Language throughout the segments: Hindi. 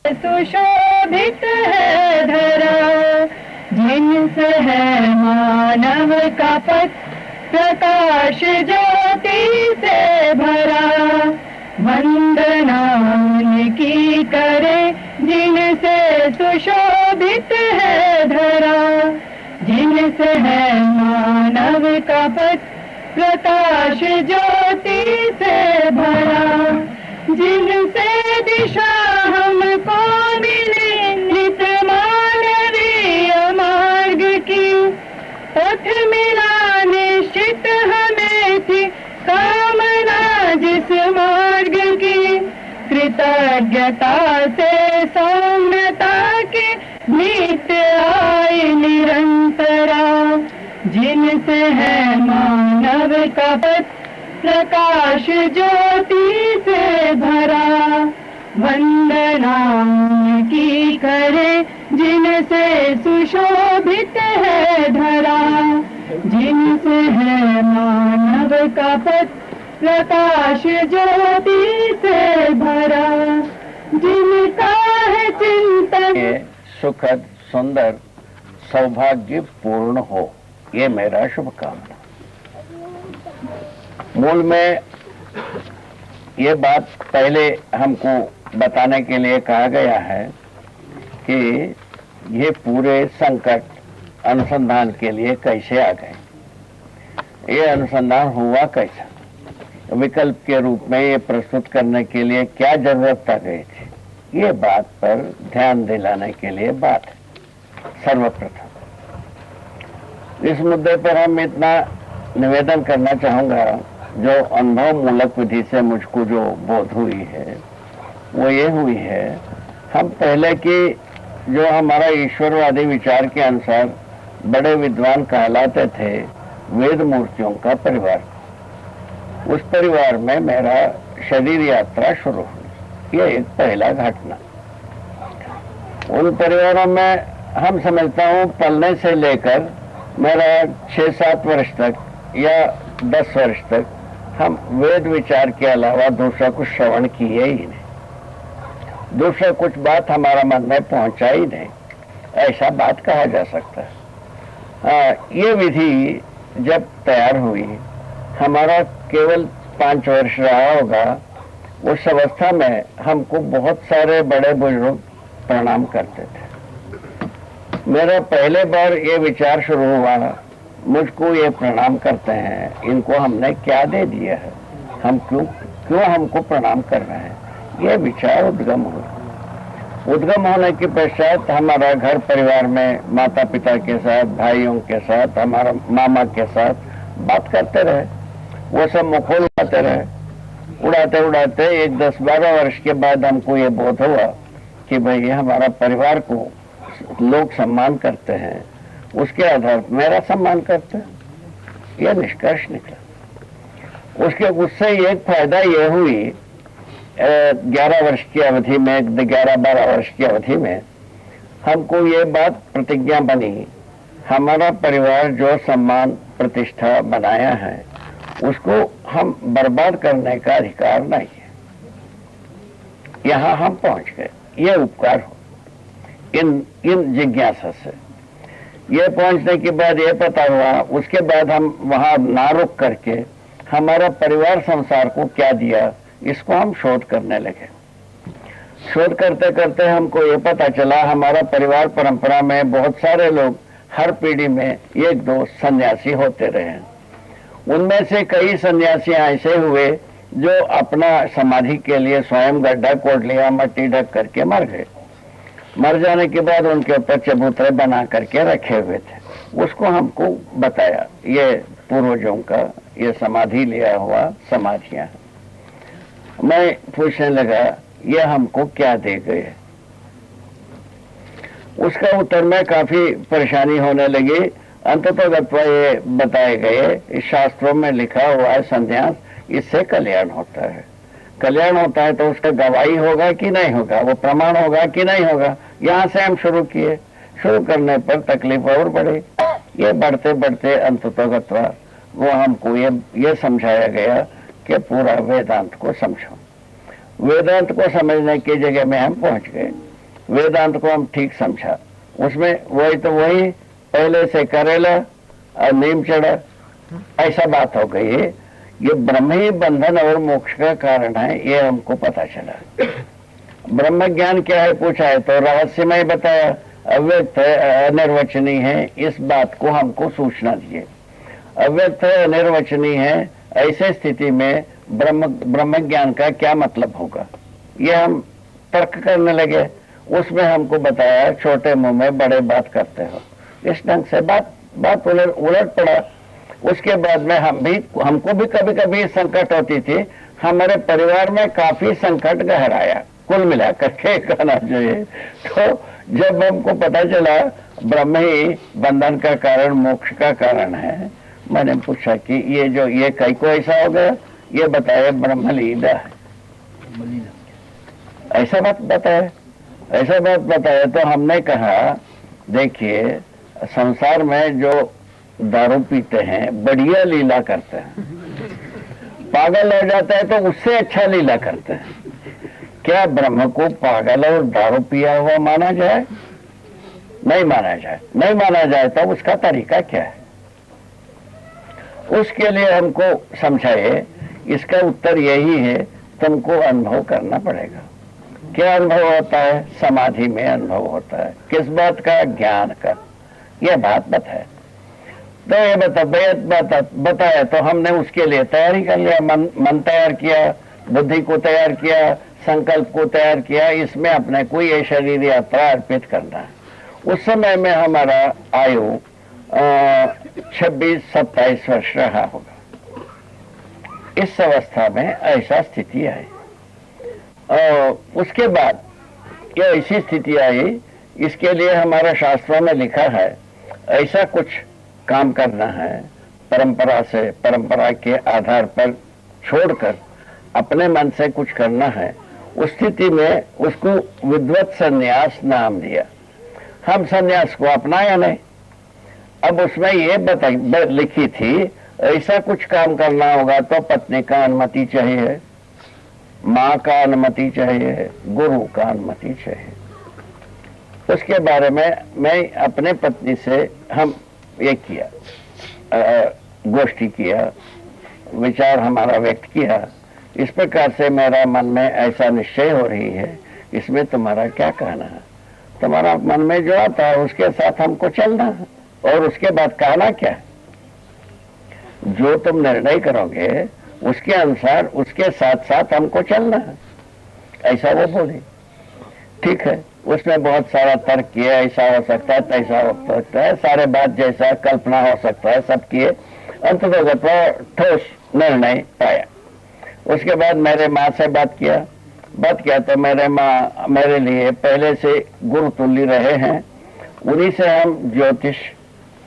सुशोभित है धरा, जिनसे है मानव का पथ प्रकाश ज्योति से भरा। वंदना उनकी करे जिनसे सुशोभित है धरा, जिनसे है मानव का पथ प्रकाश ज्योति से भरा। जिनसे दिशा हमको मिले नित मानवीय मार्ग की, पथ मिला निश्चित हमें थी कामना जिस मार्ग की। कृतज्ञता से सौम्यता के नित्य आए निरंतरा, जिनसे है मानव का पथ प्रकाश ज्योति से भरा। वंदना उनकी करे जिनसे सुशोभित है धरा, जिनसे है मानव का पथ प्रकाश ज्योति से भरा। जिनका है चिंतन सुखद सुंदर सौभाग्य पूर्ण हो, ये मेरा शुभकामना। मूल में ये बात पहले हमको बताने के लिए कहा गया है कि ये पूरे संकट अनुसंधान के लिए कैसे आ गए, ये अनुसंधान हुआ कैसा, विकल्प के रूप में ये प्रस्तुत करने के लिए क्या जरूरत आ गई थी, ये बात पर ध्यान दिलाने के लिए बात है। सर्वप्रथम इस मुद्दे पर हम इतना निवेदन करना चाहूंगा, जो अनुभव मूलक विधि से मुझको जो बोध हुई है वो ये हुई है, हम पहले की जो हमारा ईश्वरवादी विचार के अनुसार बड़े विद्वान कहलाते थे वेद मूर्तियों का परिवार, उस परिवार में मेरा शरीर यात्रा शुरू हुई। ये एक पहला घटना। उन परिवारों में हम समझता हूँ पलने से लेकर मेरा 6-7 वर्ष तक या 10 वर्ष तक हम वेद विचार के अलावा दूसरा कुछ श्रवण किए ही नहीं, दूसरा कुछ बात हमारा मन में पहुंचा ही नहीं, ऐसा बात कहा जा सकता है। ये विधि जब तैयार हुई, हमारा केवल 5 वर्ष रहा होगा, उस अवस्था में हमको बहुत सारे बड़े बुजुर्ग प्रणाम करते थे। मेरा पहले बार ये विचार शुरू हुआ, मुझको ये प्रणाम करते हैं, इनको हमने क्या दे दिया है, हम क्यों हमको प्रणाम कर रहे हैं, ये विचार उद्गम हुआ। उद्गम होने के पश्चात हमारा घर परिवार में माता पिता के साथ, भाइयों के साथ, हमारा मामा के साथ बात करते रहे, वो सब मुखोल उड़ाते रहे। उड़ाते उड़ाते एक 10-12 वर्ष के बाद हमको ये बोध हुआ कि भाई हमारा परिवार को लोग सम्मान करते हैं, उसके आधार पर मेरा सम्मान करते हैं, यह निष्कर्ष निकला। उससे एक फायदा यह हुई, 11 वर्ष की अवधि में, 11-12 वर्ष की अवधि में हमको ये बात प्रतिज्ञा बनी, हमारा परिवार जो सम्मान प्रतिष्ठा बनाया है उसको हम बर्बाद करने का अधिकार नहीं है। यहाँ हम पहुंच गए, ये उपकार हो इन जिज्ञासा से। ये पहुंचने के बाद ये पता हुआ, उसके बाद हम वहां ना रुक करके हमारा परिवार संसार को क्या दिया, इसको हम शोध करने लगे। शोध करते करते हमको ये पता चला, हमारा परिवार परंपरा में बहुत सारे लोग हर पीढ़ी में 1-2 सन्यासी होते रहे। उनमें से कई सन्यासी ऐसे हुए जो अपना समाधि के लिए स्वयं गड्ढा खोद लिया, मट्टी ढक करके मर गए। मर जाने के बाद उनके ऊपर चबूतरे बना करके रखे हुए थे। उसको हमको बताया, ये पूर्वजों का ये समाधि लिया हुआ समाधियां। मैं पूछने लगा, ये हमको क्या दे गए? उसका उत्तर में काफी परेशानी होने लगी। अंततः ये बताए गए, इस शास्त्रों में लिखा हुआ है संन्यास, इससे कल्याण होता है। कल्याण होता है तो उसका गवाही होगा कि नहीं होगा, वो प्रमाण होगा कि नहीं होगा। यहाँ से हम शुरू किए। शुरू करने पर तकलीफ और बढ़ी। ये बढ़ते बढ़ते अंततः वो हमको ये समझाया गया कि पूरा वेदांत को समझो। वेदांत को समझने की जगह में हम पहुंच गए। वेदांत को हम ठीक समझा, उसमें वही तो वही पहले से करेला और नीम चढ़ा, ऐसा बात हो गई। ये ब्रह्म ही बंधन और मोक्ष का कारण है, ये हमको पता चला। ब्रह्म ज्ञान क्या है पूछा है तो रहस्यमय बताया, अव्यक्त है, अनिर्वचनीय है, इस बात को हमको सूचना दिए। अव्यक्त है, अनिर्वचनीय है, ऐसे स्थिति में ब्रह्म ज्ञान का क्या मतलब होगा, ये हम तर्क करने लगे। उसमें हमको बताया छोटे मुंह में बड़े बात करते हो, इस ढंग से बात उलट पड़ा। उसके बाद में हमको भी कभी कभी संकट होती थी, हमारे परिवार में काफी संकट गहराया कुल मिलाकर के कहना चाहिए। तो जब हमको पता चला ब्रह्म ही बंधन का कारण मोक्ष का कारण है, मैंने पूछा कि ये कई को ऐसा हो गया, ये बताया ब्रह्म लीला है, ऐसा बात बताया। तो हमने कहा देखिए संसार में जो दारू पीते हैं बढ़िया लीला करते हैं, पागल हो जाता है तो उससे अच्छा लीला करते हैं। क्या ब्रह्म को पागल और दारू पिया हुआ माना जाए? नहीं माना जाए तो उसका तरीका क्या है? उसके लिए हमको समझाए, इसका उत्तर यही है, तुमको अनुभव करना पड़ेगा। क्या अनुभव होता है? समाधि में अनुभव होता है। किस बात का? ज्ञान का। यह बात बताए तो ये बताया तो हमने उसके लिए तैयारी कर लिया, मन तैयार किया, बुद्धि को तैयार किया, संकल्प को तैयार किया, इसमें अपने को ये शरीर यात्रा अर्पित करना है। उस समय में हमारा आयु 26-27 वर्ष रहा होगा। इस अवस्था में ऐसा स्थिति आई और उसके बाद ये ऐसी स्थिति आई, इसके लिए हमारा शास्त्रों में लिखा है ऐसा कुछ काम करना है, परंपरा के आधार पर छोड़कर अपने मन से कुछ करना है। उस स्थिति में उसको विद्वत संन्यास नाम दिया। हम संन्यास को अपनाया नहीं। अब उसमें ये लिखी थी ऐसा कुछ काम करना होगा तो पत्नी का अनुमति चाहिए, माँ का अनुमति चाहिए, गुरु का अनुमति चाहिए। उसके बारे में मैं अपने पत्नी से हम ये किया, गोष्ठी किया, विचार हमारा व्यक्त किया। इस प्रकार से मेरा मन में ऐसा निश्चय हो रही है, इसमें तुम्हारा क्या कहना है? तुम्हारा मन में जो आता है उसके साथ हमको चलना है और उसके बाद कहना क्या है? जो तुम निर्णय करोगे उसके अनुसार उसके साथ साथ हमको चलना है, ऐसा वो बोली। ठीक है, उसमें बहुत सारा तर्क किया, ऐसा हो सकता है, तैसा हो सकता है, सारे बात जैसा कल्पना हो सकता है सब किए, अंततः ठोस निर्णय पाया। उसके बाद मेरे माँ से बात किया तो मेरे माँ मेरे लिए पहले से गुरु तुल्य रहे हैं। उन्हीं से हम ज्योतिष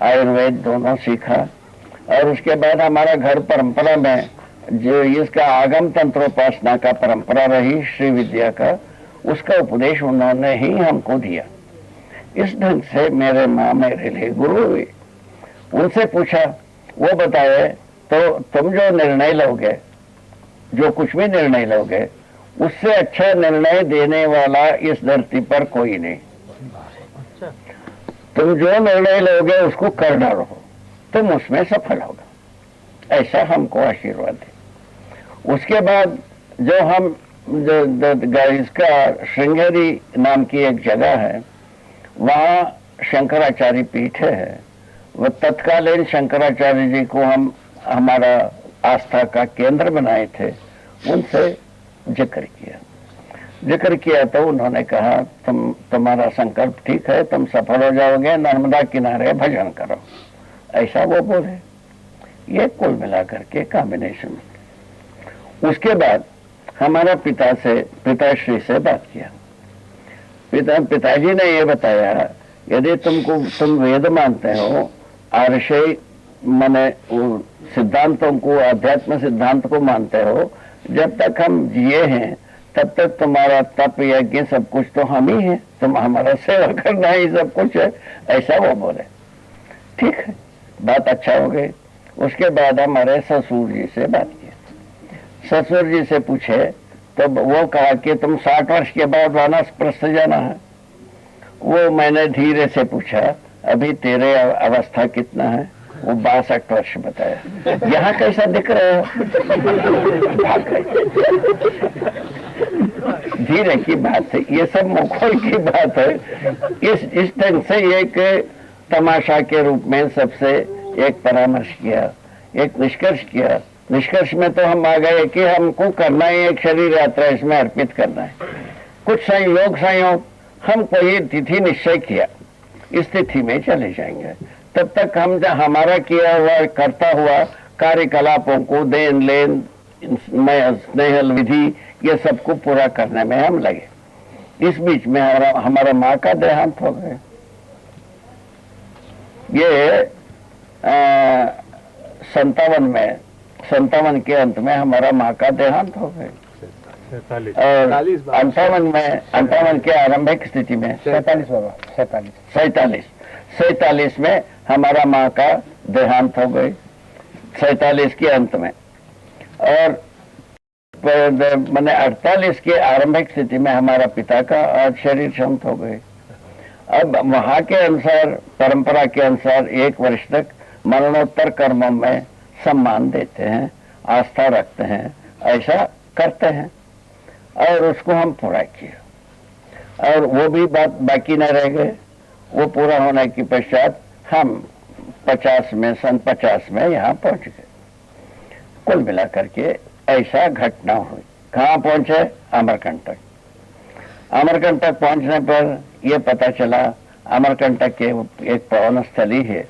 आयुर्वेद दोनों सीखा और उसके बाद हमारा घर परंपरा में जो इसका आगम तंत्रोपासना का परंपरा रही, श्री विद्या का, उसका उपदेश उन्होंने ही हमको दिया। इस ढंग से मेरे माँ मेरे लिए गुरु हुई। उनसे पूछा, वो बताए तो तुम जो निर्णय लोगे, जो कुछ भी निर्णय लोगे, उससे अच्छा निर्णय देने वाला इस धरती पर कोई नहीं। तुम जो निर्णय लोगे उसको कर डालो, तुम उसमें सफल होगा, ऐसा हमको आशीर्वाद दे। उसके बाद जो हम इसका श्रृंगेरी नाम की एक जगह है, वहाँ शंकराचार्य पीठ है। वह तत्कालीन शंकराचार्य जी को हम हमारा आस्था का केंद्र बनाए थे। उनसे जिक्र किया तो उन्होंने कहा तुम्हारा संकल्प ठीक है, तुम सफल हो जाओगे, नर्मदा किनारे भजन करो, ऐसा वो बोले। ये कुल मिलाकर के कॉम्बिनेशन। उसके बाद हमारा पिताश्री से बात किया। पिताजी ने ये बताया, यदि तुम वेद मानते हो, आर्षय माने सिद्धांतों को, आध्यात्म सिद्धांत को मानते हो, जब तक हम जिए हैं तब तक तुम्हारा तप यज्ञ सब कुछ तो हम ही हैं, तुम हमारा सेवा करना ही सब कुछ है, ऐसा वो बोले। ठीक है, बात अच्छा हो गई। उसके बाद हमारे ससुर जी से बात की। ससुर जी से पूछे तो वो कहा कि तुम 60 वर्ष के बाद वानप्रस्थ जाना है। वो मैंने धीरे से पूछा, अभी तेरे अवस्था कितना है? वो 62 वर्ष बताया। यहाँ कैसा दिख रहा है? धीरे की बात है, ये सब मुखोल की बात है। इस ढंग से एक तमाशा के रूप में सबसे एक परामर्श किया, एक निष्कर्ष किया। निष्कर्ष में तो हम आ गए कि हमको करना है एक शरीर यात्रा, इसमें अर्पित करना है। कुछ संयोग हम कोई तिथि निश्चय किया, इस तिथि में चले जाएंगे। तब तक हम हमारा किया हुआ करता हुआ कार्यकलापों को, देन लेन, स्नेहल विधि, ये सबको पूरा करने में हम लगे। इस बीच में हमारा माँ का देहांत हो गया। ये 57 के अंत में हमारा माँ का देहांत हो गया। और 58 के आरंभिक स्थिति में 47 में हमारा माँ का देहांत हो गई, 47 के अंत में। और मैंने 48 के आरंभिक स्थिति में हमारा पिता का आज शरीर क्षमत हो गए। अब वहां के अनुसार, परंपरा के अनुसार 1 वर्ष तक मरणोत्तर कर्मों में सम्मान देते हैं, आस्था रखते हैं, ऐसा करते हैं। और उसको हम पूरा किया और वो भी बात बाकी न रह गए। वो पूरा होने के पश्चात हम 50 में, सन 50 में यहाँ पहुंच गए। कुल मिलाकर के ऐसा घटना हुई। कहाँ पहुंचे? अमरकंटक। अमरकंटक पहुंचने पर यह पता चला अमरकंटक के एक पावन स्थली है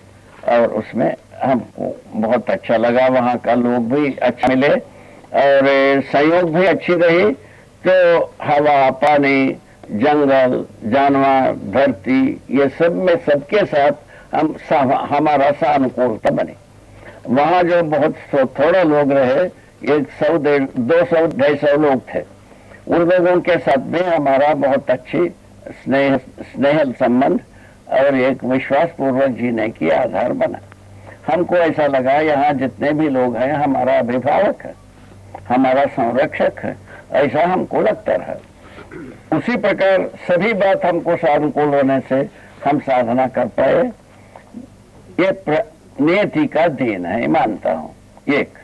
और उसमें हमको बहुत अच्छा लगा। वहाँ का लोग भी अच्छा मिले और संयोग भी अच्छी रही। तो हवा, पानी, जंगल, जानवर, धरती, ये सब में सबके साथ हमारा सानुकूलता बनी। वहाँ जो बहुत थोड़े लोग रहे, 100, 200, 250 लोग थे, उन लोगों के साथ में हमारा बहुत अच्छी स्नेहल संबंध और एक विश्वास पूर्वक जीने की आधार बना। हमको ऐसा लगा यहाँ जितने भी लोग हैं हमारा अभिभावक है, हमारा संरक्षक है, ऐसा हमको लगता रहा। उसी प्रकार सभी बात हमको सानुकूल होने से हम साधना कर पाए। ये नियति का देन है मानता हूँ। 1,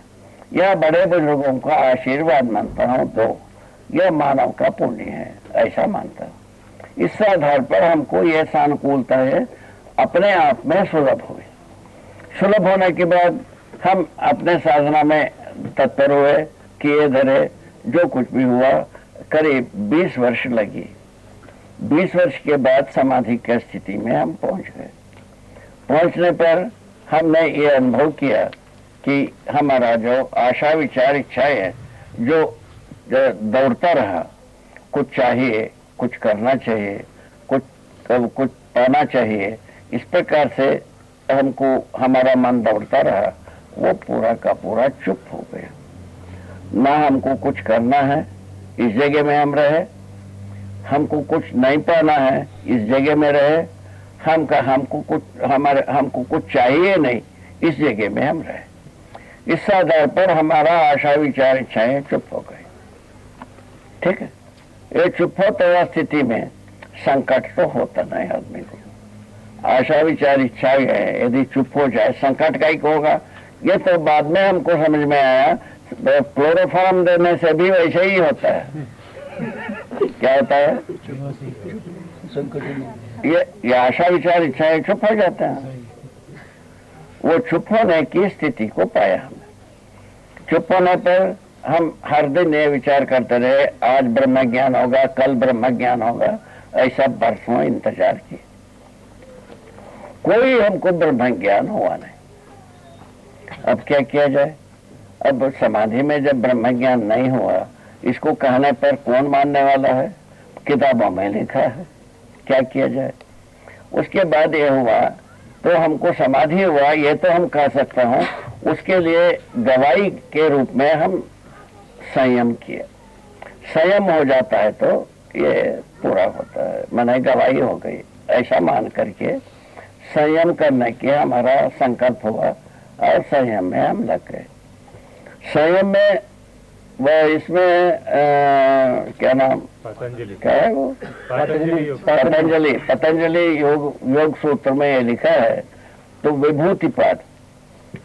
यह बड़े बुजुर्गों का आशीर्वाद मानता हूँ। 2, यह मानव का पुण्य है, ऐसा मानता हूँ। इस आधार पर हमको यह सानुकूलता है अपने आप में सुलभ हुई। सुलभ होने के बाद हम अपने साधना में तत्पर हुए, किए धरे, जो कुछ भी हुआ। करीब 20 वर्ष लगी। 20 वर्ष के बाद समाधि की स्थिति में हम पहुंच गए। पहुंचने पर हमने ये अनुभव किया कि हमारा जो आशा, विचार, इच्छाएं है, जो दौड़ता रहा, कुछ चाहिए, कुछ करना चाहिए, कुछ पाना चाहिए, इस प्रकार से हमको हमारा मन दौड़ता रहा, वो पूरा का पूरा चुप हो गया। ना हमको कुछ करना है, इस जगह में हम रहे। हमको कुछ नहीं पाना है, इस जगह में रहे। हमको कुछ चाहिए नहीं, इस जगह में हम रहे। इस आधार पर हमारा आशा, विचार, इच्छाएं चुप हो गई। ठीक है। ये चुप होते हुआ स्थिति में संकट तो होता नहीं आदमी को। आशा, विचार, इच्छाएं यदि चुप हो जाए, संकट का ही होगा। ये तो बाद में हमको समझ में आया, क्लोरोफॉर्म देने से भी वैसे ही होता है। क्या होता है? ये आशा, विचार, इच्छाएं चुप हो जाते हैं। वो चुप होने की स्थिति को पाया हमने। चुप होने पर हम हर दिन ये विचार करते रहे, आज ब्रह्म ज्ञान होगा, कल ब्रह्म ज्ञान होगा, ऐसा बरसों इंतजार किए। कोई हमको ब्रह्म ज्ञान हुआ नहीं। अब क्या किया जाए? अब समाधि में जब ब्रह्म ज्ञान नहीं हुआ, इसको कहने पर कौन मानने वाला है? किताबों में लिखा है, क्या किया जाए? उसके बाद ये हुआ तो हमको समाधि हुआ, ये तो हम कह सकता हूँ। उसके लिए गवाही के रूप में हम संयम किए। संयम हो जाता है तो ये पूरा होता है, माने गवाही हो गई, ऐसा मान करके संयम करने के हमारा संकल्प हुआ और संयम में हम लग गए। संयम में वह इसमें क्या नाम पतंजलि क्या है वो, पतंजलि योग सूत्र में ये लिखा है। तो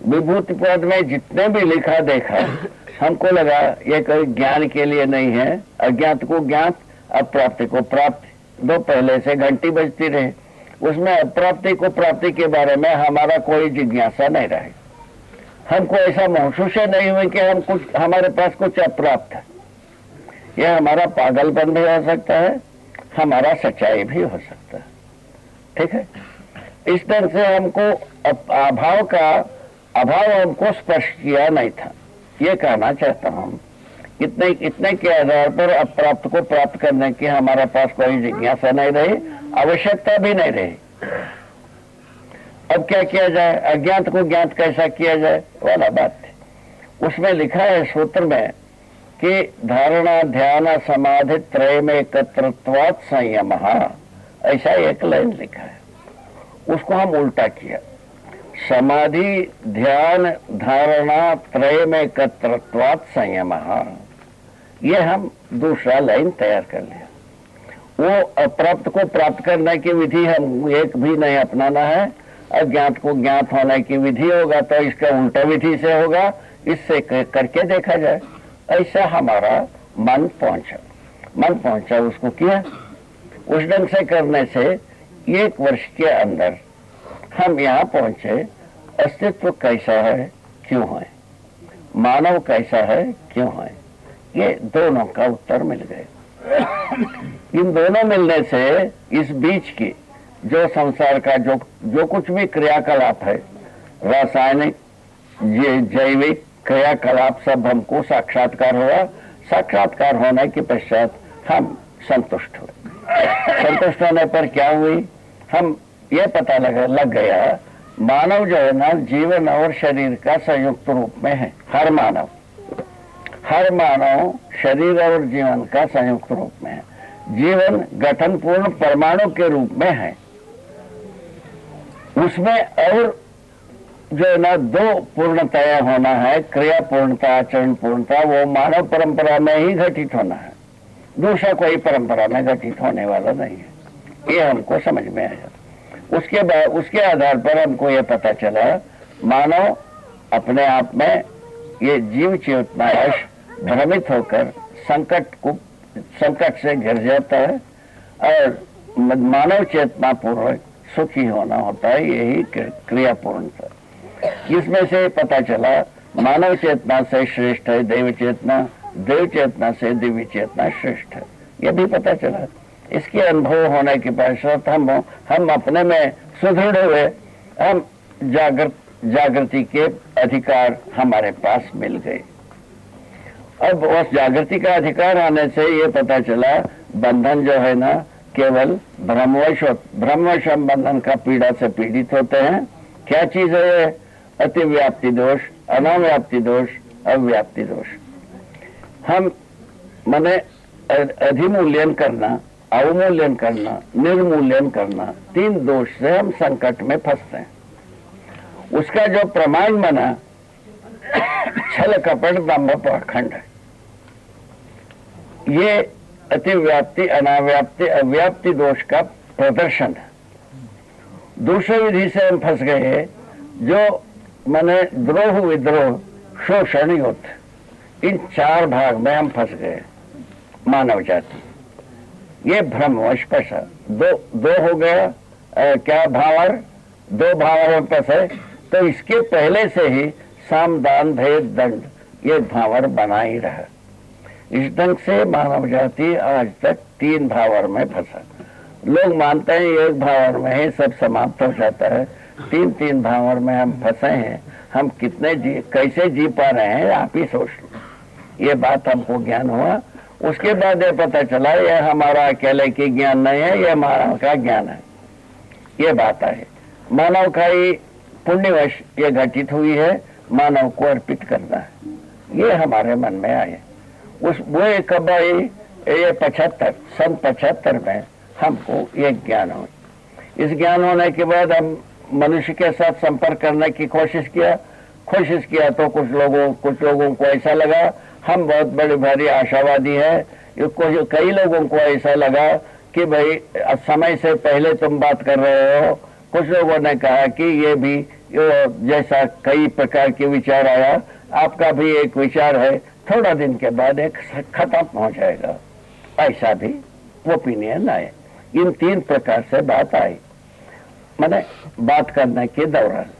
विभूतिपाद में जितने भी लिखा देखा, हमको लगा ये कोई ज्ञान के लिए नहीं है। अज्ञात को ज्ञात, अप्राप्ति को प्राप्ति, दो पहले से घंटी बजती रहे। उसमें अप्राप्ति को प्राप्ति के बारे में हमारा कोई जिज्ञासा नहीं रही। हमको ऐसा महसूस नहीं हुआ कि हमारे पास कुछ अप्राप्त है। यह हमारा पागलपन भी हो सकता है, हमारा सच्चाई भी हो सकता है। ठीक है, इस तरह से हमको अभाव हमको स्पर्श किया नहीं था। ये कहना चाहता हूँ, इतने के आधार पर अप्राप्त को प्राप्त करने की हमारे पास कोई जिज्ञासा नहीं रही, आवश्यकता भी नहीं रही। अब क्या किया जाए, अज्ञात को ज्ञात कैसा किया जाए वाला बात थी। उसमें लिखा है सूत्र में कि धारणा ध्यान समाधि त्रय में एकत्रत्वात् संयम, ऐसा एक लाइन लिखा है। उसको हम उल्टा किया, समाधि ध्यान धारणा त्रय में एकत्रत्वात् संयम, ये हम दूसरा लाइन तैयार कर लिया। वो अप्राप्त को प्राप्त करने की विधि हम एक भी नहीं अपनाना है। अज्ञात को ज्ञात होने की विधि होगा तो इसका उल्टा विधि से होगा, इससे करके देखा जाए। ऐसा हमारा मन पहुंचा, उसको किया। उस ढंग से करने से 1 वर्ष के अंदर हम यहाँ पहुंचे। अस्तित्व कैसा है, क्यों है, मानव कैसा है, क्यों है, ये दोनों का उत्तर मिल गए। इन दोनों मिलने से इस बीच की जो संसार का जो कुछ भी क्रियाकलाप है, रासायनिक जैविक क्रियाकलाप, सब हमको साक्षात्कार हुआ। साक्षात्कार होने के पश्चात हम संतुष्ट हुए। संतुष्ट होने पर क्या हुई, हम ये पता लग गया मानव जो है ना, जीवन और शरीर का संयुक्त रूप में है। हर मानव शरीर और जीवन का संयुक्त रूप में है। जीवन गठन पूर्ण परमाणु के रूप में है। उसमें और जो है ना 2 पूर्णताएं होना है, क्रिया पूर्णता, आचरण पूर्णता, वो मानव परंपरा में ही घटित होना है। दूसरा कोई परंपरा में घटित होने वाला नहीं है। ये हमको समझ में आया। उसके आधार पर हमको ये पता चला मानव अपने आप में ये जीव चेतनाश भ्रमित होकर संकट से घिर जाता है और मानव चेतना पूर्वक सुखी होना होता है। यही क्रिया पूर्णता। इसमें से पता चला मानव चेतना से श्रेष्ठ है देव चेतना, देव चेतना से दिव्य चेतना श्रेष्ठ है। यह भी पता चला। इसके अनुभव होने के पश्चात हम अपने में सुदृढ़ हुए। हम जागृति के अधिकार हमारे पास मिल गए। अब उस जागृति का अधिकार आने से ये पता चला बंधन जो है ना केवल भ्रमवश हम बंधन का पीड़ा से पीड़ित होते हैं। क्या चीज है ये? अतिव्याप्ति दोष, अनाव्याप्ति दोष, अव्याप्ति दोष। हम माने अधिमूल्यन करना, अवमूल्यन करना, निर्मूल्यन करना, 3 दोष से हम संकट में फंसते हैं। उसका जो प्रमाण बना छल कपट दंभ पाखंड है। ये अतिव्याप्ति अनाव्याप्ति अव्याप्ति दोष का प्रदर्शन है। दूसरे विधि से हम फंस गए जो माने द्रोह विद्रोह शोषण युद्ध, इन 4 भाग में हम फंस गए मानव जाति। ये भ्रमवश फंसा। दो हो गया क्या भावर, 2 भावर में फंसे। तो इसके पहले से ही साम दान भेद दंड ये भावर बना ही रहा। इस ढंग से मानव जाति आज तक 3 भावर में फंसा। लोग मानते हैं 1 भावर में ही सब समाप्त हो जाता है। 3 भावर में हम फंसे हैं। हम कैसे जी पा रहे हैं आप ही सोच लो। ये बात हमको ज्ञान हुआ। उसके बाद ये पता चला ये हमारा अकेले की ज्ञान नहीं है, ये मानव का ज्ञान है। ये बात है मानव का ही पुण्यवश ये घटित हुई है। मानव को अर्पित करना है, ये हमारे मन में आए। वो कब आई? ये 75 में हमको ये ज्ञान हो। इस ज्ञान होने के बाद हम मनुष्य के साथ संपर्क करने की कोशिश किया तो कुछ लोगों को ऐसा लगा हम बहुत बड़े भारी आशावादी है। कई लोगों को ऐसा लगा कि भाई समय से पहले तुम बात कर रहे हो। कुछ लोगों ने कहा कि ये भी जैसा कई प्रकार के विचार आया, आपका भी एक विचार है, थोड़ा दिन के बाद एक खत्म हो जाएगा, ऐसा भी ओपिनियन आए। इन 3 प्रकार से बात आई। मैंने बात करने के दौरान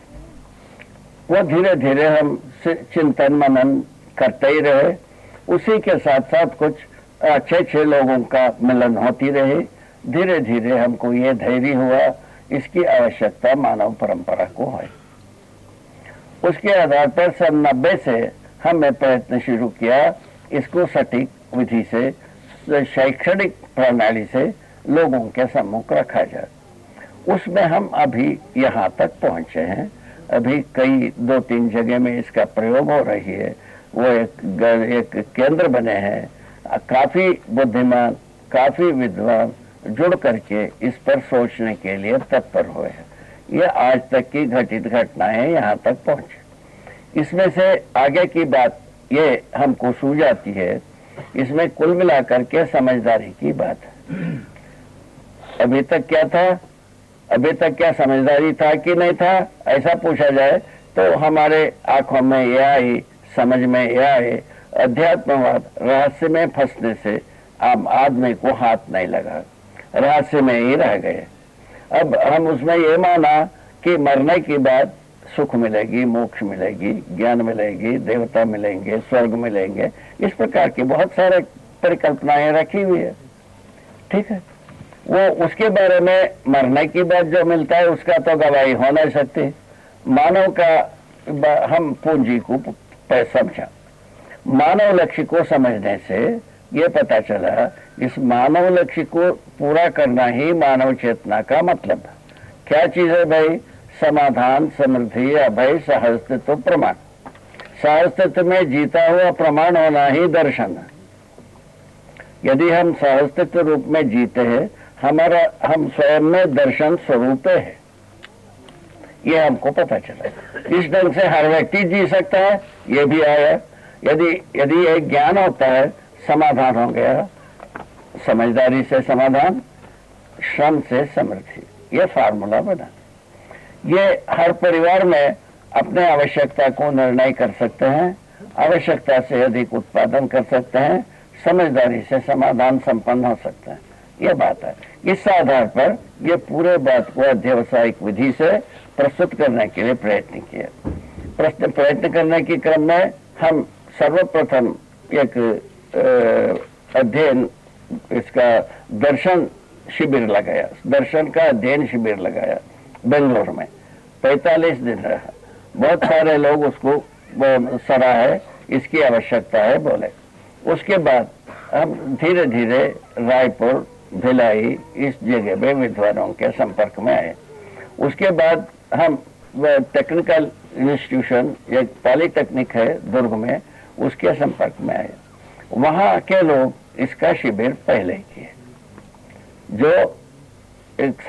वो धीरे धीरे हम चिंतन मनन करते ही रहे। उसी के साथ साथ कुछ अच्छे लोगों का मिलन होती रही। धीरे धीरे हमको ये धैर्य हुआ, इसकी आवश्यकता मानव परंपरा को है। उसके आधार पर सन 90 से हमने प्रयत्न शुरू किया, इसको सटीक विधि से शैक्षणिक प्रणाली से लोगों के सम्मुख रखा जाए। उसमें हम अभी यहाँ तक पहुंचे हैं। अभी कई 2-3 जगह में इसका प्रयोग हो रही है। वो एक केंद्र बने हैं, काफी बुद्धिमान, काफी विद्वान जुड़ करके इस पर सोचने के लिए तत्पर हुए हैं। ये आज तक की घटित घटनाएं यहाँ तक पहुंचे। इसमें से आगे की बात ये हमको सूझ आती है, इसमें कुल मिलाकर के समझदारी की बात है। अभी तक क्या था, अभी तक क्या समझदारी था कि नहीं था, ऐसा पूछा जाए तो हमारे आंखों में यह आई, समझ में यह आए, अध्यात्मवाद रहस्य में फंसने से आम आदमी को हाथ नहीं लगा, रहस्य में ही रह गए। अब हम उसमें ये माना कि मरने के बाद सुख मिलेगी, मोक्ष मिलेगी, ज्ञान मिलेगी, देवता मिलेंगे, स्वर्ग मिलेंगे, इस प्रकार की बहुत सारे परिकल्पनाएं रखी हुई है। ठीक है, वो उसके बारे में मरने के बाद जो मिलता है उसका तो गवाही हो नहीं सकती। मानव का हम पूंजी को समझा, मानव लक्ष्य को समझने से ये पता चला इस मानव लक्ष्य को पूरा करना ही मानव चेतना का मतलब है। क्या चीज है भाई? समाधान, समृद्धि, अभय, सहअस्तित्व, प्रमाण। सहअस्तित्व में जीता हुआ प्रमाण होना ही दर्शन है। यदि हम सहअस्तित्व रूप में जीते हैं, हम स्वयं में दर्शन स्वरूप है, ये हमको पता चला। इस ढंग से हर व्यक्ति जी सकता है, ये भी आया। यदि एक ज्ञान होता है, समाधान हो गया, समझदारी से समाधान, श्रम से समृद्धि, ये फार्मूला बना। ये हर परिवार में अपने आवश्यकता को निर्णय कर सकते हैं, आवश्यकता से अधिक उत्पादन कर सकते हैं, समझदारी से समाधान संपन्न हो सकता है। ये बात है। इस आधार पर ये पूरे बात को अध्यवसायिक विधि से प्रस्तुत करने के लिए प्रयत्न किया। प्रयत्न करने के क्रम में हम सर्वप्रथम एक अध्ययन, इसका दर्शन शिविर लगाया, दर्शन का अध्ययन शिविर लगाया बेंगलोर में। 45 दिन रहा। बहुत सारे लोग उसको सराहे, इसकी आवश्यकता है बोले। उसके बाद हम धीरे धीरे रायपुर, भिलाई, इस जगह में विद्वानों के संपर्क में आए। उसके बाद हम टेक्निकल इंस्टीट्यूशन, एक पॉलिटेक्निक है दुर्ग में, उसके संपर्क में आए। वहाँ के लोग इसका शिविर पहले किए, जो एक